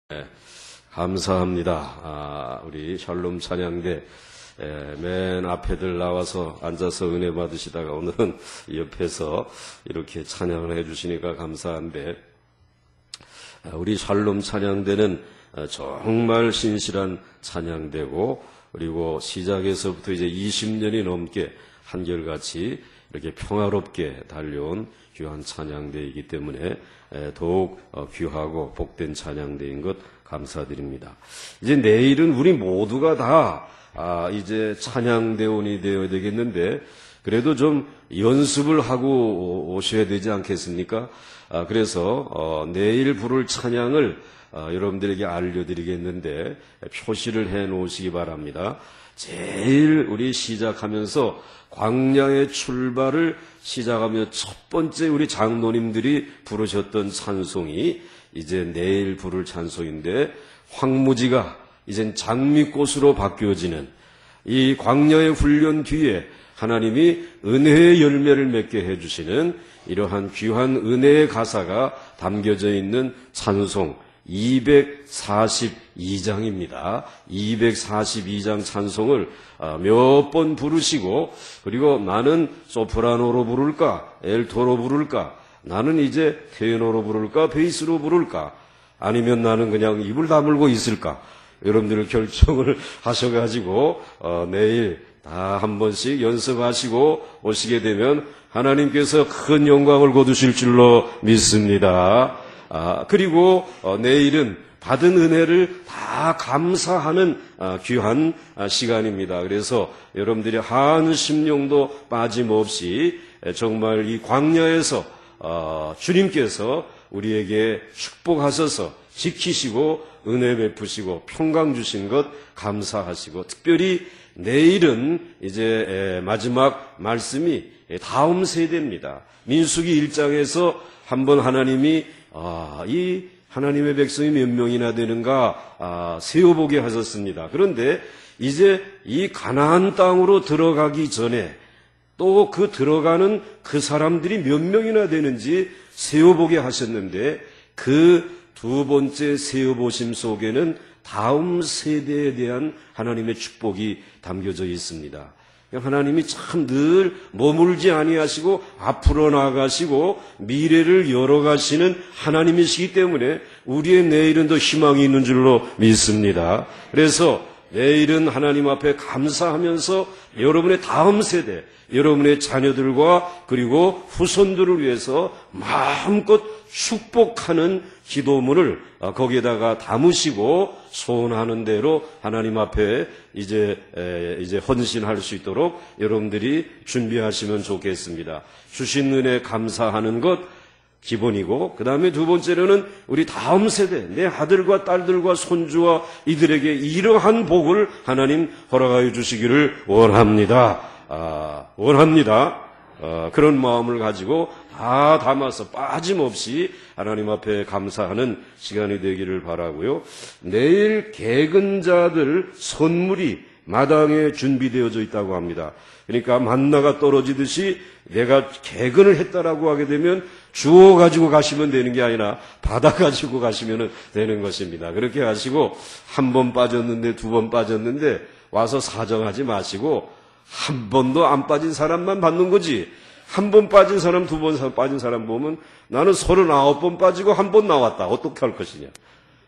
네, 감사합니다. 우리 샬롬 찬양대 맨 앞에들 나와서 앉아서 은혜 받으시다가 오늘은 옆에서 이렇게 찬양을 해주시니까 감사한데, 우리 샬롬 찬양대는 정말 신실한 찬양대고, 그리고 시작에서부터 이제 20년이 넘게 한결같이 이렇게 평화롭게 달려온 귀한 찬양대이기 때문에 더욱 귀하고 복된 찬양대인 것 감사드립니다. 이제 내일은 우리 모두가 다 이제 찬양대원이 되어야 되겠는데, 그래도 좀 연습을 하고 오셔야 되지 않겠습니까? 그래서 내일 부를 찬양을 여러분들에게 알려드리겠는데 표시를 해 놓으시기 바랍니다. 제일 우리 시작하면서 광야의 출발을 시작하며 첫 번째 우리 장로님들이 부르셨던 찬송이 이제 내일 부를 찬송인데, 황무지가 이젠 장미꽃으로 바뀌어지는 이 광야의 훈련 뒤에 하나님이 은혜의 열매를 맺게 해주시는 이러한 귀한 은혜의 가사가 담겨져 있는 찬송 242장입니다. 242장 찬송을 몇 번 부르시고, 그리고 나는 소프라노로 부를까, 엘토로 부를까, 나는 이제 테너로 부를까, 베이스로 부를까, 아니면 나는 그냥 입을 다물고 있을까, 여러분들 결정을 하셔가지고 내일 다 한 번씩 연습하시고 오시게 되면 하나님께서 큰 영광을 거두실 줄로 믿습니다. 그리고 내일은 받은 은혜를 다 감사하는 귀한 시간입니다. 그래서 여러분들이 한 심령도 빠짐없이 정말 이 광야에서 주님께서 우리에게 축복하셔서 지키시고 은혜 베푸시고 평강 주신 것 감사하시고, 특별히 내일은 이제 마지막 말씀이 다음 세대입니다. 민수기 1장에서 한번 하나님이 이 하나님의 백성이 몇 명이나 되는가 세어보게 하셨습니다. 그런데 이제 이 가나안 땅으로 들어가기 전에 또 그 들어가는 그 사람들이 몇 명이나 되는지 세어보게 하셨는데, 그 두 번째 세어보심 속에는 다음 세대에 대한 하나님의 축복이 담겨져 있습니다. 하나님이 참 늘 머물지 아니하시고 앞으로 나가시고 미래를 열어가시는 하나님이시기 때문에 우리의 내일은 더 희망이 있는 줄로 믿습니다. 그래서 내일은 하나님 앞에 감사하면서 여러분의 다음 세대, 여러분의 자녀들과 그리고 후손들을 위해서 마음껏 축복하는 기도문을 거기에다가 담으시고 소원하는 대로 하나님 앞에 이제 헌신할 수 있도록 여러분들이 준비하시면 좋겠습니다. 주신 은혜 감사하는 것 기본이고, 그 다음에 두 번째로는 우리 다음 세대, 내 아들과 딸들과 손주와 이들에게 이러한 복을 하나님 허락하여 주시기를 원합니다. 그런 마음을 가지고 다 담아서 빠짐없이 하나님 앞에 감사하는 시간이 되기를 바라고요. 내일 개근자들 선물이 마당에 준비되어져 있다고 합니다. 그러니까 만나가 떨어지듯이 내가 개근을 했다라고 하게 되면 주워 가지고 가시면 되는 게 아니라 받아 가지고 가시면 되는 것입니다. 그렇게 하시고, 한 번 빠졌는데 두 번 빠졌는데 와서 사정하지 마시고, 한 번도 안 빠진 사람만 받는 거지, 한 번 빠진 사람, 두 번 빠진 사람 보면 나는 39번 빠지고 한 번 나왔다, 어떻게 할 것이냐.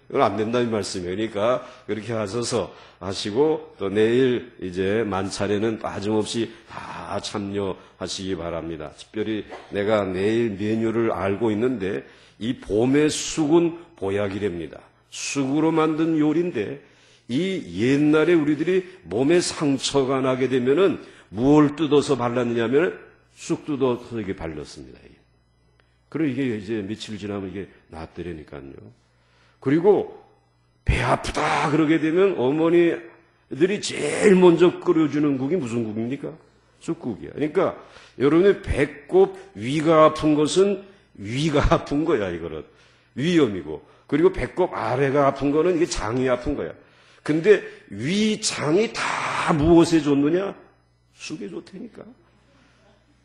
이건 안 된다 이 말씀이에요. 그러니까 그렇게 하셔서 하시고, 또 내일 이제 만찬에는 빠짐없이 다 참여하시기 바랍니다. 특별히 내가 내일 메뉴를 알고 있는데, 이 봄의 쑥은 보약이랍니다. 쑥으로 만든 요리인데, 이 옛날에 우리들이 몸에 상처가 나게 되면은 무엇을 뜯어서 발랐느냐면 쑥 뜯어서 이게 발랐습니다. 그리고 이게 이제 며칠 지나면 이게 낫더라니까요. 그리고 배 아프다 그러게 되면 어머니들이 제일 먼저 끓여주는 국이 무슨 국입니까? 쑥국이야. 그러니까 여러분의 배꼽 위가 아픈 것은 위가 아픈 거야, 이거는. 위염이고. 그리고 배꼽 아래가 아픈 거는 이게 장이 아픈 거야. 근데 위, 장이 다 무엇에 좋느냐? 쑥에 좋다니까.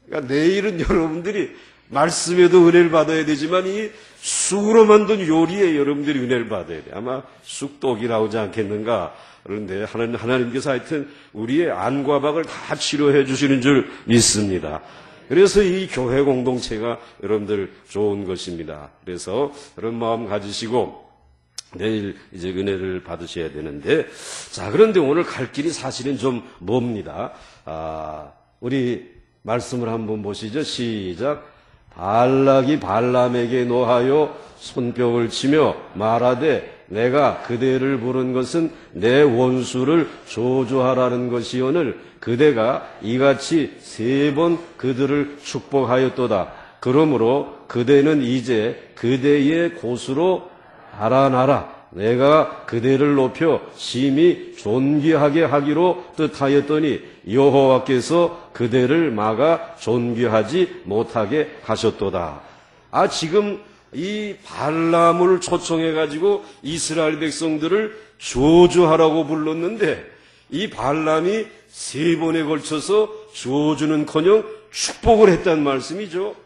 그러니까 내일은 여러분들이 말씀에도 은혜를 받아야 되지만 이 쑥으로 만든 요리에 여러분들이 은혜를 받아야 돼요. 아마 쑥독이 나오지 않겠는가. 그런데 하나님께서 하여튼 우리의 안과 박을 다 치료해 주시는 줄 믿습니다. 그래서 이 교회 공동체가 여러분들 좋은 것입니다. 그래서 그런 마음 가지시고 내일 이제 은혜를 받으셔야 되는데, 자, 그런데 오늘 갈 길이 사실은 좀 멉니다. 우리 말씀을 한번 보시죠. 시작. 발락이 발람에게 노하여 손뼉을 치며 말하되 내가 그대를 부른 것은 내 원수를 저주하라는 것이오늘 그대가 이같이 3번 그들을 축복하였도다. 그러므로 그대는 이제 그대의 곳으로 달아나라. 내가 그대를 높여 심히 존귀하게 하기로 뜻하였더니 여호와께서 그대를 막아 존귀하지 못하게 하셨도다. 지금 이 발람을 초청해가지고 이스라엘 백성들을 저주하라고 불렀는데 이 발람이 3번에 걸쳐서 저주는커녕 축복을 했다는 말씀이죠.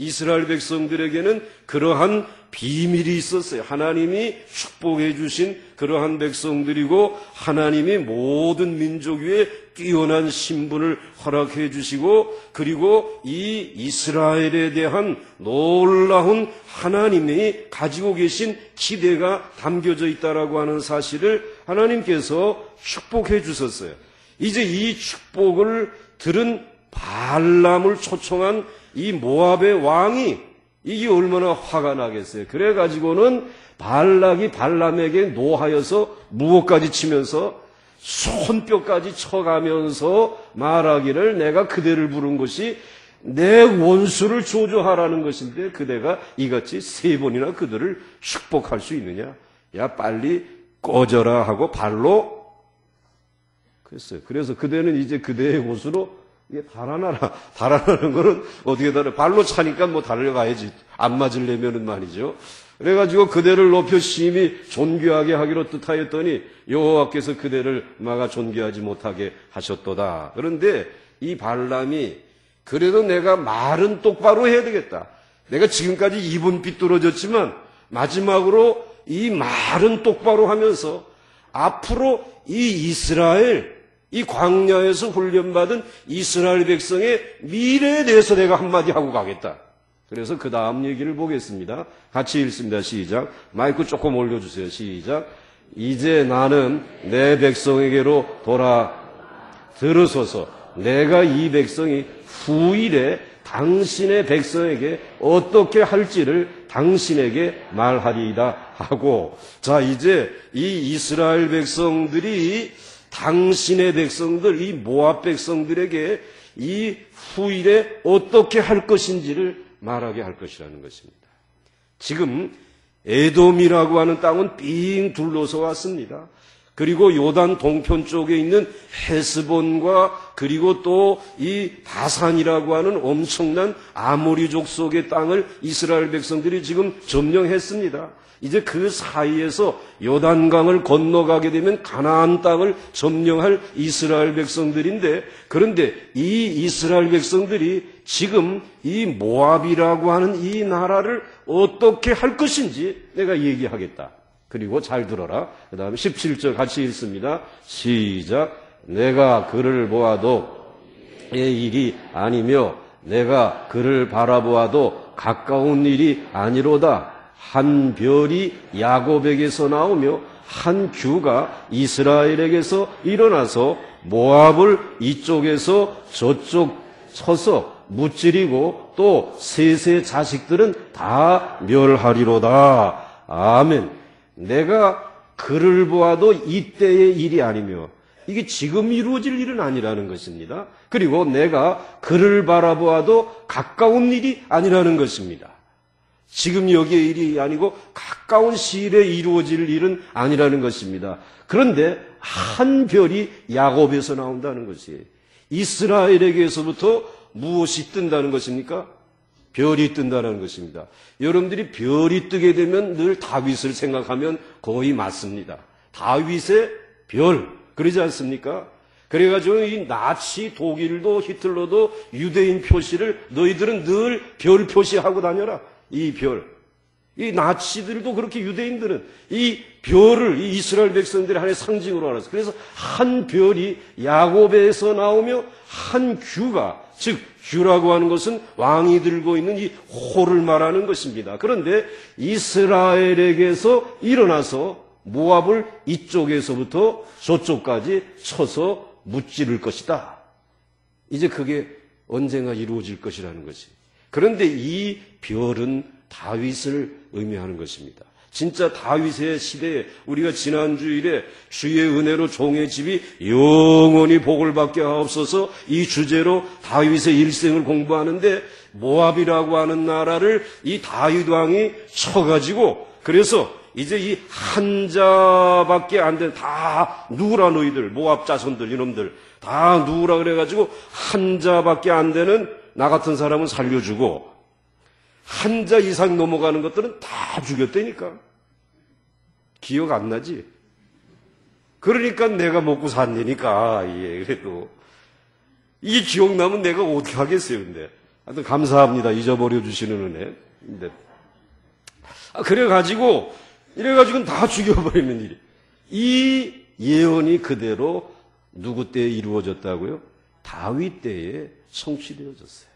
이스라엘 백성들에게는 그러한 비밀이 있었어요. 하나님이 축복해 주신 그러한 백성들이고 하나님이 모든 민족 위에 뛰어난 신분을 허락해 주시고 그리고 이 이스라엘에 대한 놀라운 하나님이 가지고 계신 기대가 담겨져 있다라고 하는 사실을 하나님께서 축복해 주셨어요. 이제 이 축복을 들은 발람을 초청한 이 모압의 왕이 이게 얼마나 화가 나겠어요. 그래가지고는 발락이 발람에게 노하여서 무엇까지 치면서 손뼉까지 쳐가면서 말하기를 내가 그대를 부른 것이 내 원수를 저주하라는 것인데 그대가 이같이 3번이나 그들을 축복할 수 있느냐. 야 빨리 꺼져라 하고 발로 그랬어요. 그래서 그대는 이제 그대의 곳으로 이게 달아나라. 달아나는 거는 어떻게 달아? 발로 차니까 뭐 달려가야지. 안 맞으려면은 말이죠. 그래가지고 그대를 높여 심히 존귀하게 하기로 뜻하였더니 여호와께서 그대를 막아 존귀하지 못하게 하셨도다. 그런데 이 발람이 그래도 내가 말은 똑바로 해야 되겠다. 내가 지금까지 입은 삐뚤어졌지만 마지막으로 이 말은 똑바로 하면서 앞으로 이 이스라엘 이 광야에서 훈련받은 이스라엘 백성의 미래에 대해서 내가 한마디 하고 가겠다. 그래서 그 다음 얘기를 보겠습니다. 같이 읽습니다. 시작. 마이크 조금 올려주세요. 시작. 이제 나는 내 백성에게로 돌아 들으소서. 내가 이 백성이 후일에 당신의 백성에게 어떻게 할지를 당신에게 말하리이다 하고, 자 이제 이 이스라엘 백성들이 당신의 백성들, 이 모압 백성들에게 이 후일에 어떻게 할 것인지를 말하게 할 것이라는 것입니다. 지금 에돔이라고 하는 땅은 삥 둘러서 왔습니다. 그리고 요단 동편 쪽에 있는 헤스본과 그리고 또 이 바산이라고 하는 엄청난 아모리족 속의 땅을 이스라엘 백성들이 지금 점령했습니다. 이제 그 사이에서 요단강을 건너가게 되면 가나안 땅을 점령할 이스라엘 백성들인데, 그런데 이 이스라엘 백성들이 지금 이 모압이라고 하는 이 나라를 어떻게 할 것인지 내가 얘기하겠다. 그리고 잘 들어라. 그 다음에 17절 같이 읽습니다. 시작. 내가 그를 보아도 의 일이 아니며 내가 그를 바라보아도 가까운 일이 아니로다. 한 별이 야곱에게서 나오며 한 규가 이스라엘에게서 일어나서 모압을 이쪽에서 저쪽 서서 무찌르고 또 셋의 자식들은 다 멸하리로다. 아멘. 내가 그를 보아도 이때의 일이 아니며 이게 지금 이루어질 일은 아니라는 것입니다. 그리고 내가 그를 바라보아도 가까운 일이 아니라는 것입니다. 지금 여기의 일이 아니고 가까운 시일에 이루어질 일은 아니라는 것입니다. 그런데 한 별이 야곱에서 나온다는 것이에요. 이스라엘에게서부터 무엇이 뜬다는 것입니까? 별이 뜬다는 것입니다. 여러분들이 별이 뜨게 되면 늘 다윗을 생각하면 거의 맞습니다. 다윗의 별, 그러지 않습니까? 그래가지고 이 나치 독일도 히틀러도 유대인 표시를 너희들은 늘 별 표시하고 다녀라. 이 별. 이 나치들도 그렇게 유대인들은 이 별을 이 이스라엘 백성들의 하나의 상징으로 알았어. 그래서 한 별이 야곱에서 나오며 한 규가, 즉 규라고 하는 것은 왕이 들고 있는 이 호를 말하는 것입니다. 그런데 이스라엘에게서 일어나서 모압을 이쪽에서부터 저쪽까지 쳐서 무찌를 것이다. 이제 그게 언젠가 이루어질 것이라는 것이. 그런데 이 별은 다윗을 의미하는 것입니다. 진짜 다윗의 시대에 우리가 지난 주일에 주의 은혜로 종의 집이 영원히 복을 받게 하옵소서 이 주제로 다윗의 일생을 공부하는데 모압이라고 하는 나라를 이 다윗 왕이 쳐가지고 그래서 이제 이 한자밖에 안 된 다 누구라 너희들 모압 자손들 이놈들 다 누구라 그래가지고 한자밖에 안 되는 나 같은 사람은 살려주고 한자 이상 넘어가는 것들은 다 죽였다니까. 기억 안 나지? 그러니까 내가 먹고 산다니까. 예, 그래도 이 기억나면 내가 어떻게 하겠어요, 근데. 하여튼 감사합니다. 잊어버려 주시는 은혜. 근데 그래가지고 이래가지고는 다 죽여버리는 일이. 이 예언이 그대로 누구 때에 이루어졌다고요? 다윗 때에 성취되어졌어요.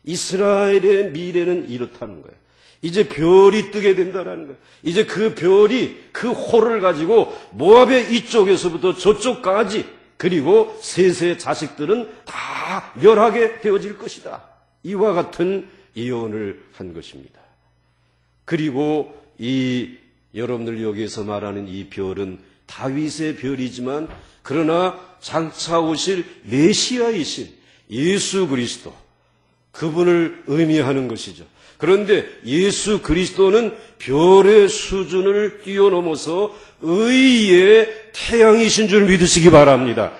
이스라엘의 미래는 이렇다는 거예요. 이제 별이 뜨게 된다는 거예요. 이제 그 별이 그 호를 가지고 모압의 이쪽에서부터 저쪽까지 그리고 셋의 자식들은 다 멸하게 되어질 것이다. 이와 같은 예언을 한 것입니다. 그리고 이 여러분들 여기에서 말하는 이 별은 다윗의 별이지만 그러나 장차 오실 메시아이신 예수 그리스도 그분을 의미하는 것이죠. 그런데 예수 그리스도는 별의 수준을 뛰어넘어서 의의 태양이신 줄 믿으시기 바랍니다.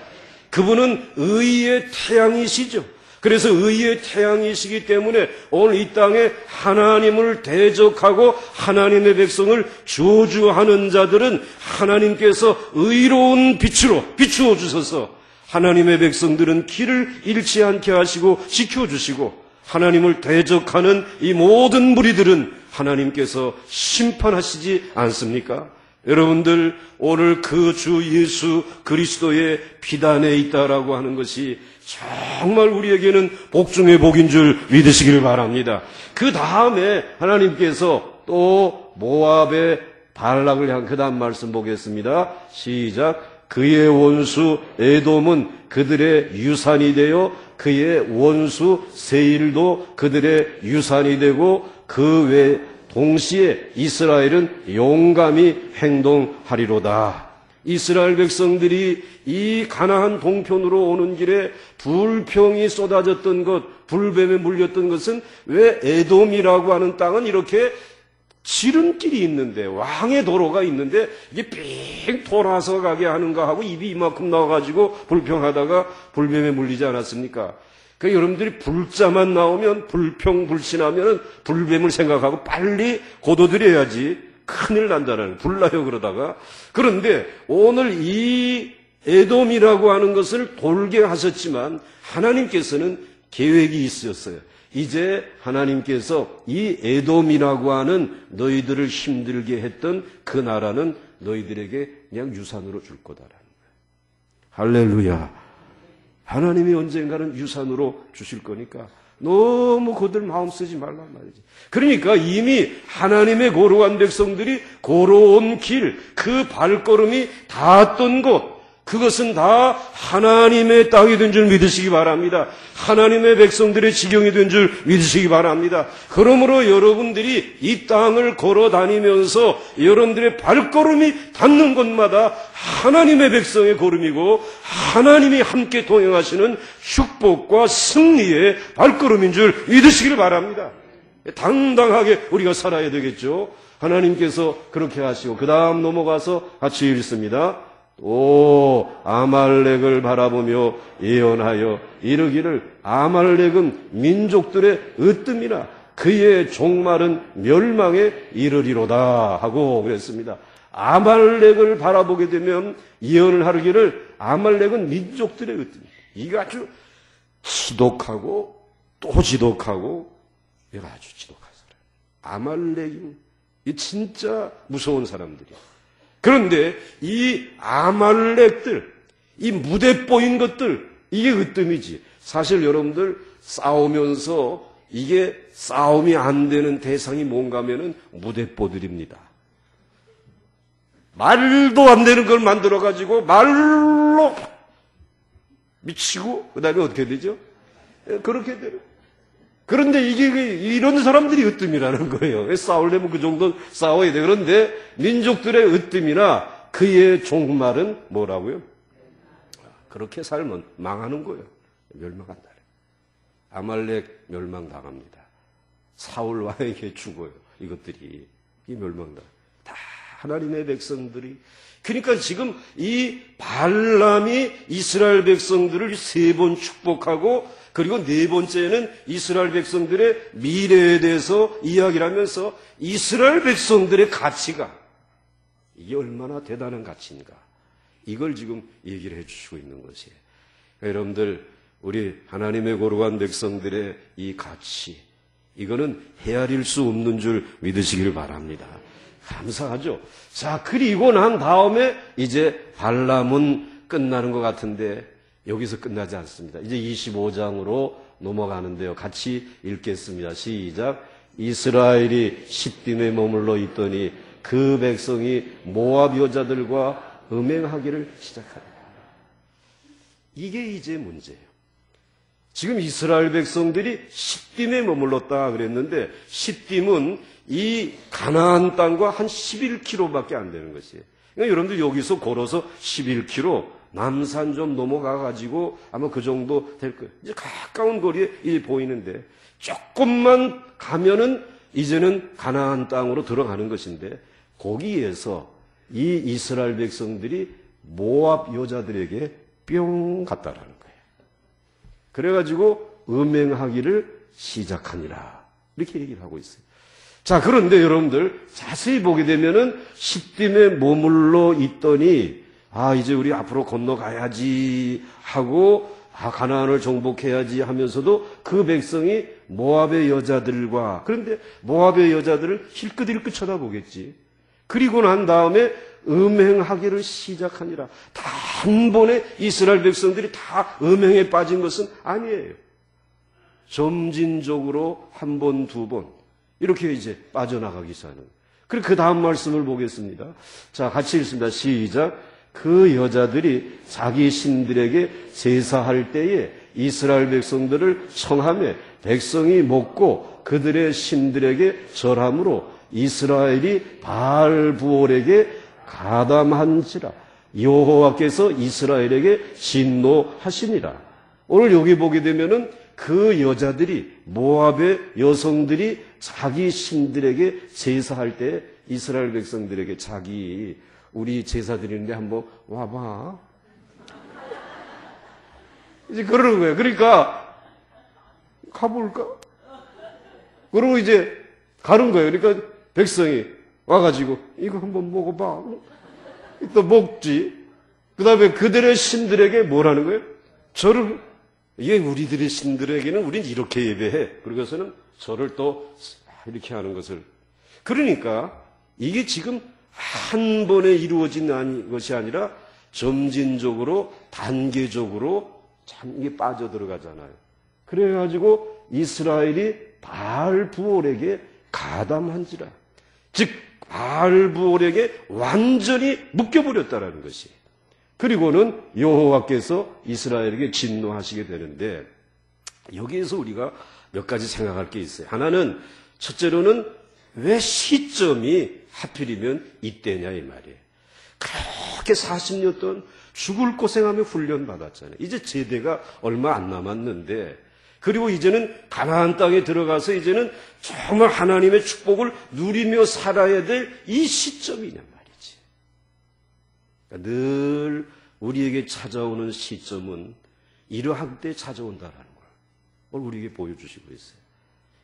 그분은 의의 태양이시죠. 그래서 의의 태양이시기 때문에 오늘 이 땅에 하나님을 대적하고 하나님의 백성을 저주하는 자들은 하나님께서 의로운 빛으로 비추어 주셔서 하나님의 백성들은 길을 잃지 않게 하시고 지켜주시고 하나님을 대적하는 이 모든 무리들은 하나님께서 심판하시지 않습니까? 여러분들 오늘 그 주 예수 그리스도의 피단에 있다라고 하는 것이 정말 우리에게는 복 중의 복인 줄 믿으시길 바랍니다. 그 다음에 하나님께서 또 모압의 발락을 향한 그 다음 말씀 보겠습니다. 시작. 그의 원수 에돔은 그들의 유산이 되어 그의 원수 세일도 그들의 유산이 되고 그 외 동시에 이스라엘은 용감히 행동하리로다. 이스라엘 백성들이 이 가나안 동편으로 오는 길에 불평이 쏟아졌던 것, 불뱀에 물렸던 것은 왜 에돔이라고 하는 땅은 이렇게 지름길이 있는데 왕의 도로가 있는데 이게 빙 돌아서 가게 하는가 하고 입이 이만큼 나와가지고 불평하다가 불뱀에 물리지 않았습니까? 그러니까 여러분들이 불자만 나오면 불평불신하면 불뱀을 생각하고 빨리 고도드려야지 큰일 난다는 불나요 그러다가. 그런데 오늘 이 에돔이라고 하는 것을 돌게 하셨지만 하나님께서는 계획이 있었어요. 이제 하나님께서 이 에돔이라고 하는 너희들을 힘들게 했던 그 나라는 너희들에게 그냥 유산으로 줄 거다라는 거예요. 할렐루야. 하나님이 언젠가는 유산으로 주실 거니까 너무 그들 마음 쓰지 말란 말이지. 그러니까 이미 하나님의 거룩한 백성들이 걸어온 길, 그 발걸음이 닿았던 곳, 그것은 다 하나님의 땅이 된 줄 믿으시기 바랍니다. 하나님의 백성들의 지경이 된 줄 믿으시기 바랍니다. 그러므로 여러분들이 이 땅을 걸어 다니면서 여러분들의 발걸음이 닿는 곳마다 하나님의 백성의 걸음이고 하나님이 함께 동행하시는 축복과 승리의 발걸음인 줄 믿으시기를 바랍니다. 당당하게 우리가 살아야 되겠죠. 하나님께서 그렇게 하시고 그 다음 넘어가서 같이 읽습니다. 또 아말렉을 바라보며 예언하여 이르기를 아말렉은 민족들의 으뜸이나 그의 종말은 멸망에 이르리로다 하고 그랬습니다. 아말렉을 바라보게 되면 예언을 하기를 아말렉은 민족들의 으뜸이다. 이거 아주 지독하고 또 지독하고 이거 아주 지독한 사람. 아말렉이 이 진짜 무서운 사람들이야. 그런데 이 아말렉들, 이 무대뽀인 것들, 이게 으뜸이지. 사실 여러분들 싸우면서 이게 싸움이 안 되는 대상이 뭔가 하면은 무대뽀들입니다. 말도 안 되는 걸 만들어가지고 말로 미치고 그 다음에 어떻게 되죠? 그렇게 돼요. 그런데 이게 이런 사람들이 으뜸이라는 거예요. 싸우려면 그 정도 싸워야 돼. 그런데 민족들의 으뜸이나 그의 종말은 뭐라고요? 그렇게 살면 망하는 거예요. 멸망한다. 아말렉 멸망당합니다. 사울 왕에게 죽어요. 이것들이 이 멸망당. 다 하나님의 백성들이. 그러니까 지금 이 발람이 이스라엘 백성들을 3번 축복하고 그리고 4번째는 이스라엘 백성들의 미래에 대해서 이야기를 하면서 이스라엘 백성들의 가치가 이게 얼마나 대단한 가치인가. 이걸 지금 얘기를 해주시고 있는 것이에요. 여러분들 우리 하나님의 거룩한 백성들의 이 가치 이거는 헤아릴 수 없는 줄 믿으시길 바랍니다. 감사하죠. 자, 그리고 난 다음에 이제 발람은 끝나는 것 같은데 여기서 끝나지 않습니다. 이제 25장으로 넘어가는데요. 같이 읽겠습니다. 시작. 이스라엘이 시딤에 머물러 있더니 그 백성이 모압 여자들과 음행하기를 시작하니라. 이게 이제 문제예요. 지금 이스라엘 백성들이 시딤에 머물렀다 그랬는데 시딤은 이 가나안 땅과 한 11km밖에 안 되는 것이에요. 그러니까 여러분들 여기서 걸어서 11km 남산 좀 넘어가 가지고 아마 그 정도 될 거예요. 이제 가까운 거리에 이제 보이는데 조금만 가면은 이제는 가나안 땅으로 들어가는 것인데 거기에서 이 이스라엘 백성들이 모압 여자들에게 뿅 갔다라는 거예요. 그래가지고 음행하기를 시작하니라. 이렇게 얘기를 하고 있어요. 자, 그런데 여러분들 자세히 보게 되면은 시딤에 머물러 있더니 이제 우리 앞으로 건너가야지 하고 가나안을 정복해야지 하면서도 그 백성이 모압의 여자들과 그런데 모압의 여자들을 힐끗힐끗 쳐다보겠지. 그리고 난 다음에 음행하기를 시작하니라. 단번에 이스라엘 백성들이 다 음행에 빠진 것은 아니에요. 점진적으로 한 번, 두 번 이렇게 이제 빠져나가기 시작하는. 그리고 그 다음 말씀을 보겠습니다. 자, 같이 읽습니다. 시작. 그 여자들이 자기 신들에게 제사할 때에 이스라엘 백성들을 청하며 백성이 먹고 그들의 신들에게 절함으로 이스라엘이 바알부올에게 가담한지라. 여호와께서 이스라엘에게 진노하시니라. 오늘 여기 보게 되면은 그 여자들이 모압의 여성들이 자기 신들에게 제사할 때 이스라엘 백성들에게 자기 우리 제사 드리는데 한번 와봐. 이제 그러는 거예요. 그러니까 가볼까? 그러고 이제 가는 거예요. 그러니까 백성이 와가지고 이거 한번 먹어봐. 또 먹지. 그 다음에 그들의 신들에게 뭐라는 거예요? 절을. 이게 우리들의 신들에게는 우린 이렇게 예배해. 그러고서는 절을 또 이렇게 하는 것을. 그러니까 이게 지금 한 번에 이루어진 것이 아니라 점진적으로 단계적으로 참 이게 빠져들어가잖아요. 그래가지고 이스라엘이 바알부올에게 가담한지라. 즉 바알부올에게 완전히 묶여버렸다라는 것이. 그리고는 여호와께서 이스라엘에게 진노하시게 되는데 여기에서 우리가 몇 가지 생각할 게 있어요. 하나는 첫째로는 왜 시점이 하필이면 이때냐 이 말이에요. 그렇게 40년 동안 죽을 고생하며 훈련 받았잖아요. 이제 제대가 얼마 안 남았는데 그리고 이제는 가나안 땅에 들어가서 이제는 정말 하나님의 축복을 누리며 살아야 될 이 시점이냐 말이지. 그러니까 늘 우리에게 찾아오는 시점은 이러한 때 찾아온다라는 걸 우리에게 보여주시고 있어요.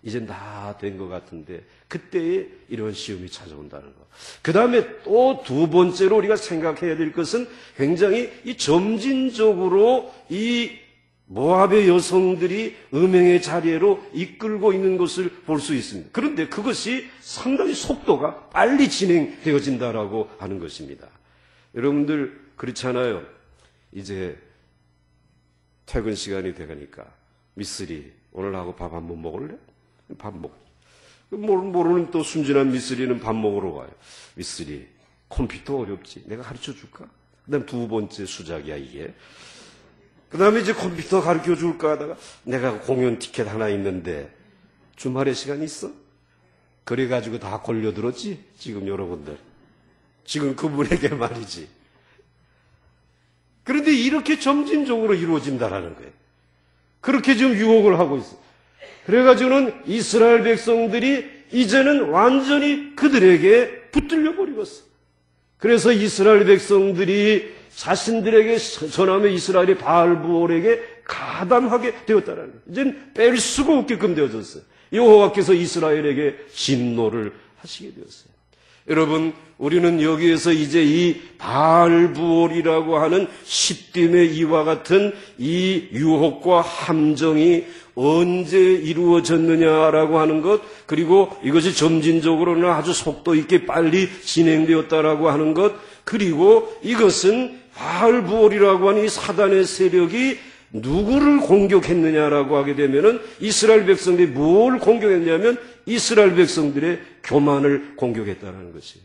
이제 다 된 것 같은데 그때에 이런 시험이 찾아온다는 거. 그 다음에 또 두 번째로 우리가 생각해야 될 것은 굉장히 이 점진적으로 이 모압의 여성들이 음행의 자리로 이끌고 있는 것을 볼 수 있습니다. 그런데 그것이 상당히 속도가 빨리 진행되어진다라고 하는 것입니다. 여러분들 그렇잖아요. 이제 퇴근 시간이 되니까 미쓰리 오늘 하고 밥 한번 먹을래? 밥 먹. 모르는 또 순진한 미쓰리는 밥 먹으러 와요. 미쓰리 컴퓨터 어렵지. 내가 가르쳐 줄까? 그다음 두 번째 수작이야 이게. 그 다음에 이제 컴퓨터 가르쳐 줄까 하다가 내가 공연 티켓 하나 있는데 주말에 시간 있어? 그래가지고 다 걸려들었지? 지금 여러분들. 지금 그분에게 말이지. 그런데 이렇게 점진적으로 이루어진다라는 거예요. 그렇게 지금 유혹을 하고 있어요. 그래가지고는 이스라엘 백성들이 이제는 완전히 그들에게 붙들려 버리고 있어요. 그래서 이스라엘 백성들이 자신들에게 전하며 이스라엘이 바알부올에게 가담하게 되었다라는 거예요. 이제는 뺄 수가 없게끔 되어졌어요. 여호와께서 이스라엘에게 진노를 하시게 되었어요. 여러분, 우리는 여기에서 이제 이 바알부올이라고 하는 십딤의 이와 같은 이 유혹과 함정이 언제 이루어졌느냐라고 하는 것, 그리고 이것이 점진적으로는 아주 속도 있게 빨리 진행되었다라고 하는 것, 그리고 이것은 바알부올이라고 하는 이 사단의 세력이 누구를 공격했느냐라고 하게 되면은 이스라엘 백성들이 뭘 공격했냐면 이스라엘 백성들의 교만을 공격했다는 것이에요.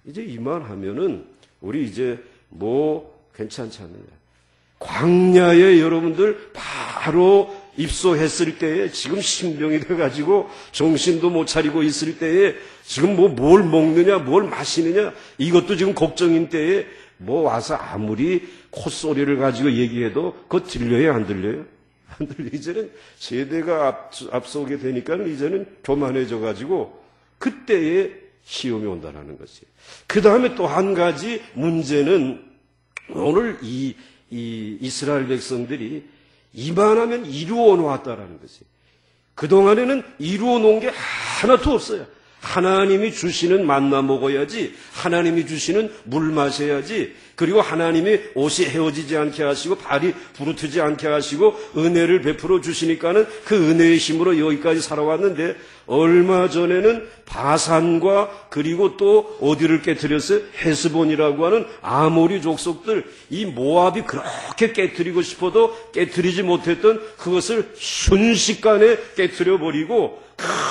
이제 이 말 하면은 우리 이제 뭐 괜찮지 않느냐. 광야에 여러분들 바로 입소했을 때에 지금 신병이 돼가지고 정신도 못 차리고 있을 때에 지금 뭐 뭘 먹느냐 뭘 마시느냐 이것도 지금 걱정인 때에 뭐 와서 아무리 콧소리를 가지고 얘기해도 그거 들려요 안 들려요? 안 들려요. 이제는 세대가 앞서게 되니까 이제는 교만해져 가지고 그때에 시험이 온다는 것이에요. 그 다음에 또 한 가지 문제는 오늘 이 이스라엘 백성들이 이만하면 이루어 놓았다라는 것이에요. 그동안에는 이루어 놓은 게 하나도 없어요. 하나님이 주시는 만나 먹어야지, 하나님이 주시는 물 마셔야지, 그리고 하나님이 옷이 헤어지지 않게 하시고 발이 부르트지 않게 하시고 은혜를 베풀어 주시니까는 그 은혜의 힘으로 여기까지 살아왔는데 얼마 전에는 바산과 그리고 또 어디를 깨뜨렸어요? 헤스본이라고 하는 아모리 족속들, 이 모압이 그렇게 깨뜨리고 싶어도 깨뜨리지 못했던 그것을 순식간에 깨뜨려 버리고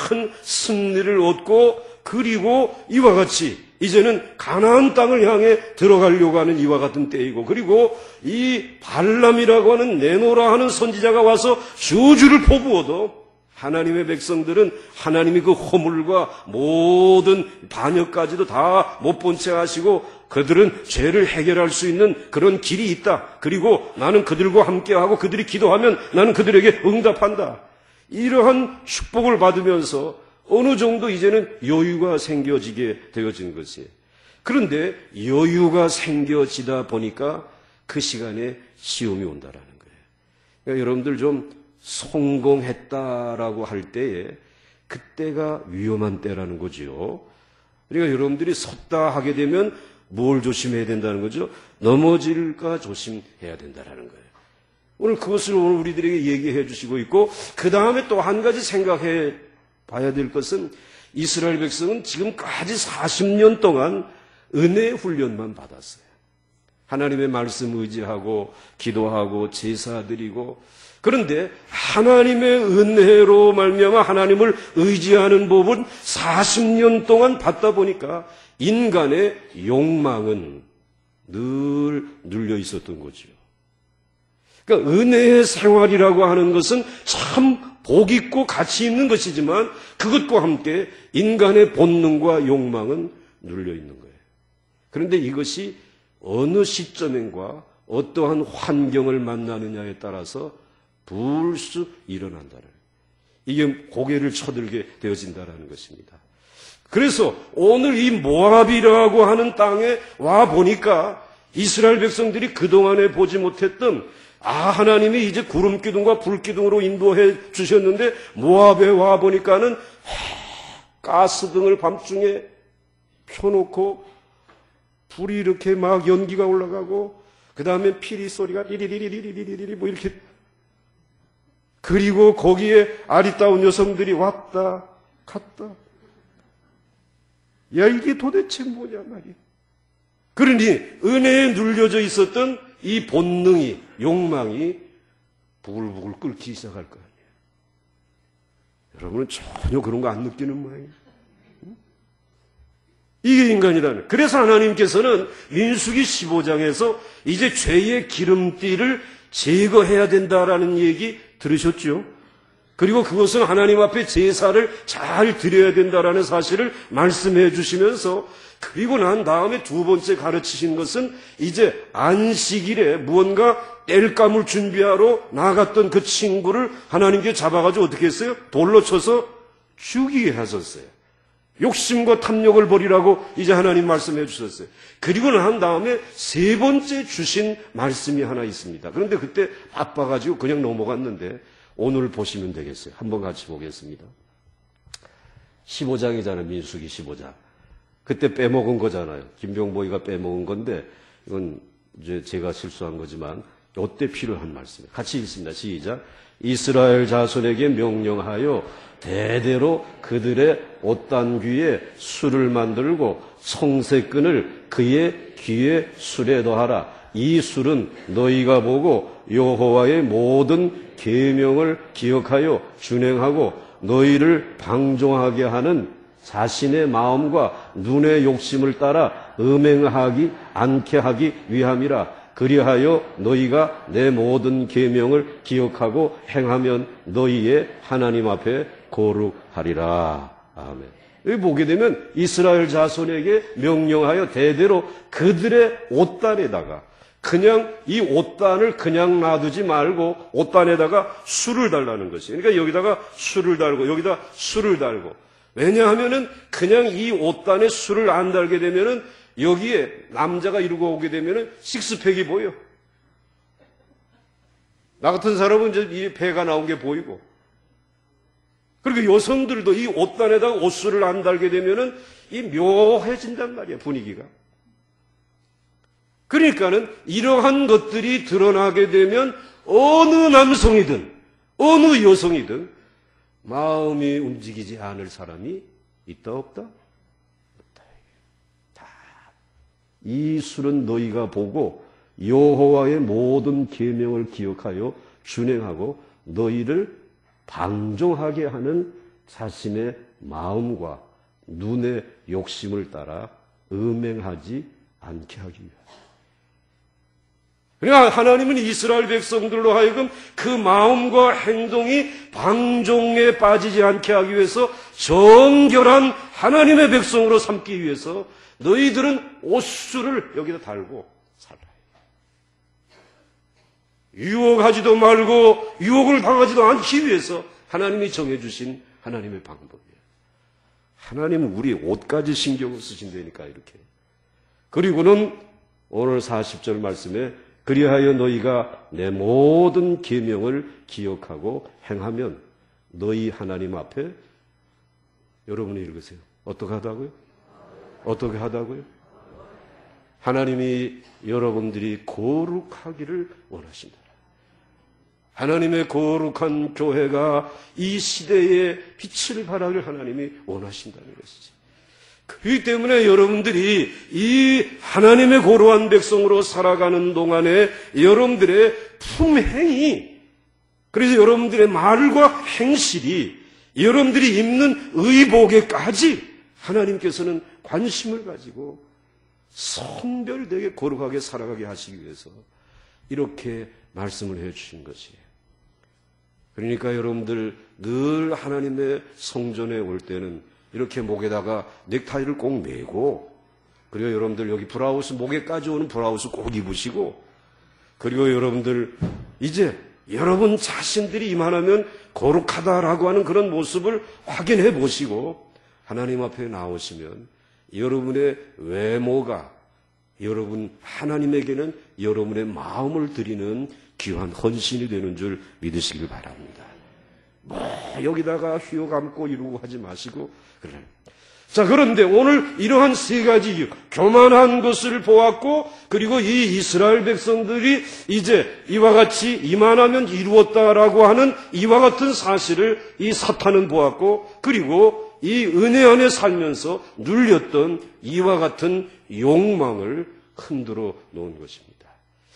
큰 승리를 얻고, 그리고 이와 같이 이제는 가나안 땅을 향해 들어가려고 하는 이와 같은 때이고, 그리고 이 발람이라고 하는 네노라 하는 선지자가 와서 저주를 포부어도 하나님의 백성들은 하나님이 그 허물과 모든 반역까지도 다 못 본 채 하시고 그들은 죄를 해결할 수 있는 그런 길이 있다. 그리고 나는 그들과 함께하고 그들이 기도하면 나는 그들에게 응답한다. 이러한 축복을 받으면서 어느 정도 이제는 여유가 생겨지게 되어진 것이에요. 그런데 여유가 생겨지다 보니까 그 시간에 시험이 온다라는 거예요. 그러니까 여러분들 좀 성공했다라고 할 때에 그때가 위험한 때라는 거지요. 그러니까 여러분들이 섰다 하게 되면 뭘 조심해야 된다는 거죠? 넘어질까 조심해야 된다라는 거예요. 오늘 그것을 오늘 우리들에게 얘기해 주시고 있고, 그 다음에 또 한 가지 생각해 봐야 될 것은 이스라엘 백성은 지금까지 40년 동안 은혜의 훈련만 받았어요. 하나님의 말씀 의지하고 기도하고 제사 드리고, 그런데 하나님의 은혜로 말미암아 하나님을 의지하는 법은 40년 동안 받다 보니까 인간의 욕망은 늘 눌려 있었던 거죠. 그러니까 은혜의 생활이라고 하는 것은 참 복 있고 가치 있는 것이지만 그것과 함께 인간의 본능과 욕망은 눌려 있는 거예요. 그런데 이것이 어느 시점인가 어떠한 환경을 만나느냐에 따라서 불쑥 일어난다는, 이게 고개를 쳐들게 되어진다는 것입니다. 그래서 오늘 이 모압이라고 하는 땅에 와 보니까 이스라엘 백성들이 그동안에 보지 못했던 하나님이 이제 구름 기둥과 불 기둥으로 인도해 주셨는데 모압에 와 보니까는 가스등을 밤중에 펴놓고 불이 이렇게 막 연기가 올라가고 그 다음에 피리 소리가 리리리리리리리리 뭐 이렇게, 그리고 거기에 아리따운 여성들이 왔다 갔다. 야, 이게 도대체 뭐냐 말이야. 그러니 은혜에 눌려져 있었던 이 본능이, 욕망이 부글부글 끓기 시작할 거 아니에요. 여러분은 전혀 그런 거 안 느끼는 모양이에요. 이게 인간이라는. 그래서 하나님께서는 민수기 15장에서 이제 죄의 기름띠를 제거해야 된다라는 얘기 들으셨죠? 그리고 그것은 하나님 앞에 제사를 잘 드려야 된다라는 사실을 말씀해 주시면서, 그리고 난 다음에 두 번째 가르치신 것은 이제 안식일에 무언가 땔감을 준비하러 나갔던 그 친구를 하나님께 잡아가지고 어떻게 했어요? 돌로 쳐서 죽이게 하셨어요. 욕심과 탐욕을 버리라고 이제 하나님 말씀해 주셨어요. 그리고 난 다음에 세 번째 주신 말씀이 하나 있습니다. 그런데 그때 바빠가지고 그냥 넘어갔는데 오늘 보시면 되겠어요. 한번 같이 보겠습니다. 15장이잖아요. 민수기 15장. 그때 빼먹은 거잖아요. 김병보이가 빼먹은 건데 이건 이제 제가 실수한 거지만 이때 필요한 말씀이에요. 같이 읽습니다. 시작. 이스라엘 자손에게 명령하여 대대로 그들의 옷단귀에 술을 만들고 성새끈을 그의 귀에 술에 더하라. 이 술은 너희가 보고 여호와의 모든 계명을 기억하여 준행하고 너희를 방종하게 하는 자신의 마음과 눈의 욕심을 따라 음행하기 않게 하기 위함이라. 그리하여 너희가 내 모든 계명을 기억하고 행하면 너희의 하나님 앞에 거룩하리라. 아멘. 여기 보게 되면 이스라엘 자손에게 명령하여 대대로 그들의 옷단에다가, 그냥 이 옷단을 그냥 놔두지 말고 옷단에다가 술을 달라는 것이에요. 그러니까 여기다가 술을 달고 여기다 술을 달고. 왜냐하면은 그냥 이 옷단에 술을 안 달게 되면은 여기에 남자가 이러고 오게 되면은 식스팩이 보여. 나 같은 사람은 이제 이 배가 나온 게 보이고. 그리고 여성들도 이 옷단에다가 옷술을 안 달게 되면은 이 묘해진단 말이야, 분위기가. 그러니까는 이러한 것들이 드러나게 되면 어느 남성이든 어느 여성이든 마음이 움직이지 않을 사람이 있다 없다? 없다. 다. 이 술은 너희가 보고 여호와의 모든 계명을 기억하여 준행하고 너희를 방종하게 하는 자신의 마음과 눈의 욕심을 따라 음행하지 않게 하기 위하여. 그러니까 하나님은 이스라엘 백성들로 하여금 그 마음과 행동이 방종에 빠지지 않게 하기 위해서 정결한 하나님의 백성으로 삼기 위해서 너희들은 옷술을 여기다 달고 살아요. 유혹하지도 말고 유혹을 당하지도 않기 위해서 하나님이 정해주신 하나님의 방법이에요. 하나님은 우리 옷까지 신경을 쓰신다니까 이렇게. 그리고는 오늘 40절 말씀에 그리하여 너희가 내 모든 계명을 기억하고 행하면 너희 하나님 앞에, 여러분이 읽으세요. 어떻게 하다고요? 어떻게 하다고요? 하나님이 여러분들이 거룩하기를 원하신다. 하나님의 거룩한 교회가 이 시대에 빛을 발하기를 하나님이 원하신다는 것이지. 그렇기 때문에 여러분들이 이 하나님의 거룩한 백성으로 살아가는 동안에 여러분들의 품행이, 그래서 여러분들의 말과 행실이 여러분들이 입는 의복에까지 하나님께서는 관심을 가지고 성별되게 거룩하게 살아가게 하시기 위해서 이렇게 말씀을 해주신 것이에요. 그러니까 여러분들 늘 하나님의 성전에 올 때는 이렇게 목에다가 넥타이를 꼭 매고, 그리고 여러분들 여기 브라우스, 목에까지 오는 브라우스 꼭 입으시고, 그리고 여러분들 이제 여러분 자신들이 이만하면 거룩하다라고 하는 그런 모습을 확인해 보시고 하나님 앞에 나오시면 여러분의 외모가 여러분 하나님에게는 여러분의 마음을 드리는 귀한 헌신이 되는 줄 믿으시길 바랍니다. 여기다가 휘어 감고 이루고 하지 마시고 그래. 자, 그런데 오늘 이러한 세 가지 이유, 교만한 것을 보았고, 그리고 이 이스라엘 백성들이 이제 이와 같이 이만하면 이루었다라고 하는 이와 같은 사실을 이 사탄은 보았고, 그리고 이 은혜 안에 살면서 눌렸던 이와 같은 욕망을 흔들어 놓은 것입니다.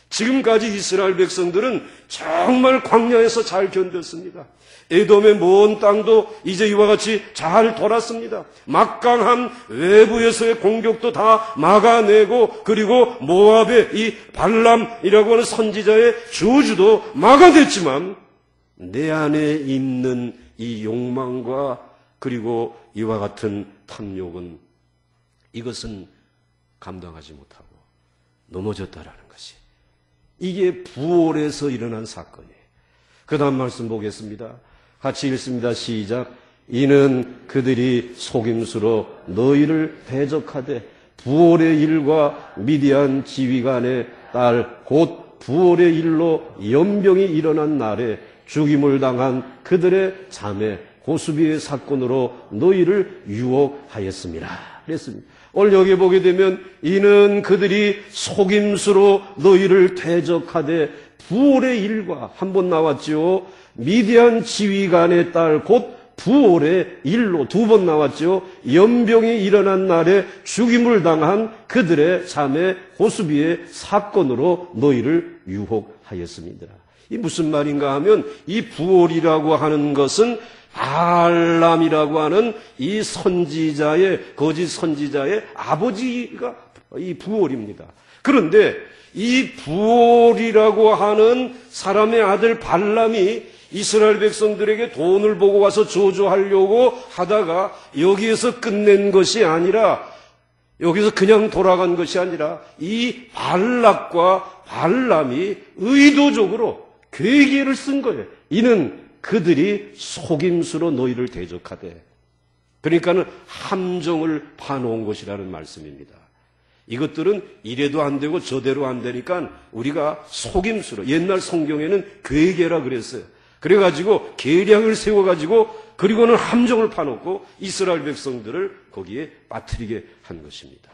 지금까지 이스라엘 백성들은 정말 광야에서 잘 견뎠습니다. 에돔의 먼 땅도 이제 이와 같이 잘 돌았습니다. 막강한 외부에서의 공격도 다 막아내고, 그리고 모압의 이 발람이라고 하는 선지자의 저주도 막아냈지만, 내 안에 있는 이 욕망과 그리고 이와 같은 탐욕은, 이것은 감당하지 못하고 넘어졌다라는 것이, 이게 부올에서 일어난 사건이에요. 그 다음 말씀 보겠습니다. 같이 읽습니다. 시작. 이는 그들이 속임수로 너희를 대적하되 부올의 일과 미디안 지휘관의 딸 곧 부올의 일로 연병이 일어난 날에 죽임을 당한 그들의 자매 고수비의 사건으로 너희를 유혹하였습니다. 그랬습니다. 오늘 여기 보게 되면 이는 그들이 속임수로 너희를 대적하되 부올의 일과 한 번 나왔죠. 미디안 지휘관의 딸 곧 부올의 일로 두 번 나왔죠. 연병이 일어난 날에 죽임을 당한 그들의 자매 고수비의 사건으로 너희를 유혹하였습니다. 이 무슨 말인가 하면, 이 부올이라고 하는 것은 발람이라고 하는 이 선지자의, 거짓 선지자의 아버지가 이 부올입니다. 그런데 이 부올이라고 하는 사람의 아들 발람이 이스라엘 백성들에게 돈을 보고 와서 저주하려고 하다가 여기에서 끝낸 것이 아니라, 여기서 그냥 돌아간 것이 아니라, 이 발락과 발람이 의도적으로 괴계를 쓴 거예요. 이는 그들이 속임수로 너희를 대적하되, 그러니까는 함정을 파놓은 것이라는 말씀입니다. 이것들은 이래도 안 되고 저대로 안 되니까 우리가 속임수로, 옛날 성경에는 괴계라 그랬어요. 그래가지고 계략을 세워가지고, 그리고는 함정을 파놓고 이스라엘 백성들을 거기에 빠뜨리게 한 것입니다.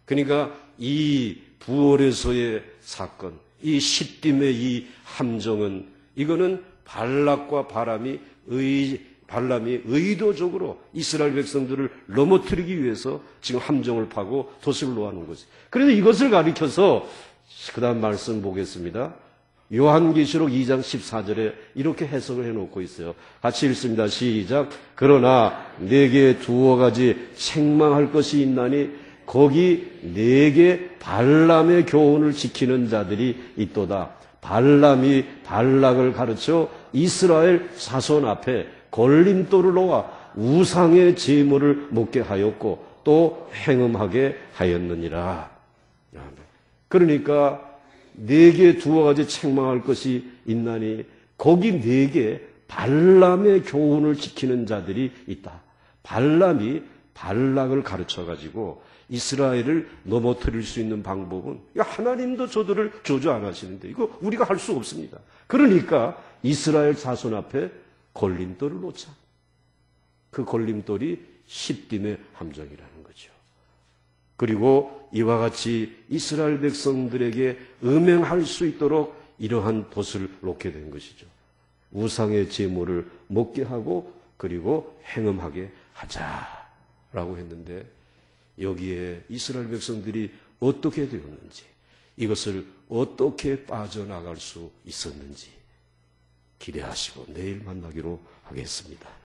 그러니까 이 부올에서의 사건, 이 시딤의 이 함정은, 이거는 발락과 발람이 의도적으로 이스라엘 백성들을 넘어뜨리기 위해서 지금 함정을 파고 덫을 놓아놓은 거지. 그래서 이것을 가리켜서 그 다음 말씀 보겠습니다. 요한계시록 2장 14절에 이렇게 해석을 해놓고 있어요. 같이 읽습니다. 시작. 그러나 내게 두어 가지 책망할 것이 있나니 거기 내게 발람의 교훈을 지키는 자들이 있도다. 발람이 발락을 가르쳐 이스라엘 자손 앞에 걸림돌을 놓아 우상의 제물을 먹게 하였고 또 행음하게 하였느니라. 그러니까 네게 두어 가지 책망할 것이 있나니 거기 네게 발람의 교훈을 지키는 자들이 있다. 발람이 발락을 가르쳐가지고 이스라엘을 넘어뜨릴 수 있는 방법은, 하나님도 저들을 저주 안 하시는데 이거 우리가 할 수 없습니다. 그러니까 이스라엘 자손 앞에 걸림돌을 놓자. 그 걸림돌이 시딤의 함정이라는 거죠. 그리고 이와 같이 이스라엘 백성들에게 음행할 수 있도록 이러한 덫을 놓게 된 것이죠. 우상의 제물을 먹게 하고 그리고 행음하게 하자라고 했는데, 여기에 이스라엘 백성들이 어떻게 되었는지, 이것을 어떻게 빠져나갈 수 있었는지 기대하시고 내일 만나기로 하겠습니다.